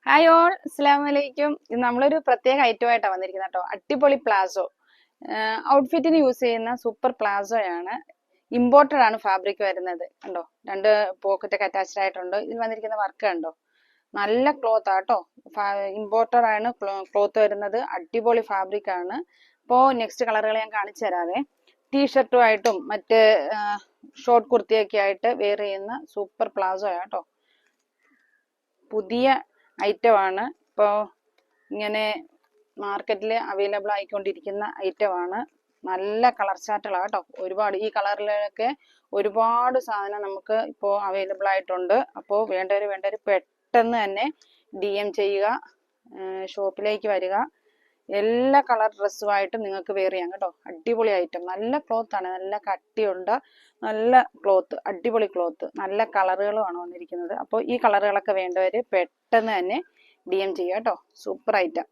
Hi all, അസ്സലാമു അലൈക്കും. ഇത് നമ്മളൊരു പ്രത്യേക ഐറ്റമായിട്ടാണ് വന്നിരിക്കുന്നത് കേട്ടോ. അടിപൊളി പ്ലാസോ ഔട്ട്ഫിറ്റിന് യൂസ് ചെയ്യുന്ന സൂപ്പർ പ്ലാസോയാണ്. ഇമ്പോർട്ടഡ് ആണ് ഫാബ്രിക് വരുന്നത്. കണ്ടോ, രണ്ട് പോക്കറ്റ് ഒക്കെ അറ്റാച്ച്ഡ് ആയിട്ടുണ്ട്. ഇതിൽ വന്നിരിക്കുന്ന വർക്ക് കണ്ടോ, നല്ല ക്ലോത്ത് ആട്ടോ. ഇമ്പോർട്ടഡ് ആണ് ക്ലോത്ത് വരുന്നത്. അടിപൊളി ഫാബ്രിക് ആണ്. അപ്പോൾ നെക്സ്റ്റ് കളറുകൾ ഞാൻ കാണിച്ചു തരാവേ. ടീഷർട്ടുമായിട്ടും മറ്റ് ഷോർട്ട് കുർത്തിയൊക്കെ ആയിട്ട് വെയർ ചെയ്യുന്ന സൂപ്പർ പ്ലാസോ ആട്ടോ. പുതിയ ഐറ്റമാണ്. ഇപ്പോൾ ഇങ്ങനെ മാർക്കറ്റിൽ അവൈലബിൾ ആയിക്കൊണ്ടിരിക്കുന്ന ഐറ്റമാണ്. നല്ല കളർ ചാർട്ടുകളാണ് കേട്ടോ. ഒരുപാട് ഈ കളറിലൊക്കെ ഒരുപാട് സാധനം നമുക്ക് ഇപ്പോൾ അവൈലബിൾ ആയിട്ടുണ്ട്. അപ്പോൾ വേണ്ടവർ പെട്ടെന്ന് തന്നെ DM ചെയ്യുക, ഷോപ്പിലേക്ക് വരിക. എല്ലാ കളർ ഡ്രസ്സുമായിട്ടും നിങ്ങൾക്ക് വെയർ ചെയ്യാം കേട്ടോ. അടിപൊളി ഐറ്റം, നല്ല ക്ലോത്ത് ആണ്, നല്ല കട്ടിയുണ്ട്, നല്ല ക്ലോത്ത്, അടിപൊളി ക്ലോത്ത്, നല്ല കളറുകളുമാണ് വന്നിരിക്കുന്നത്. അപ്പോൾ ഈ കളറുകളൊക്കെ വേണ്ടവർ പെട്ടെന്ന് തന്നെ DM ചെയ്യുക കേട്ടോ. Super item.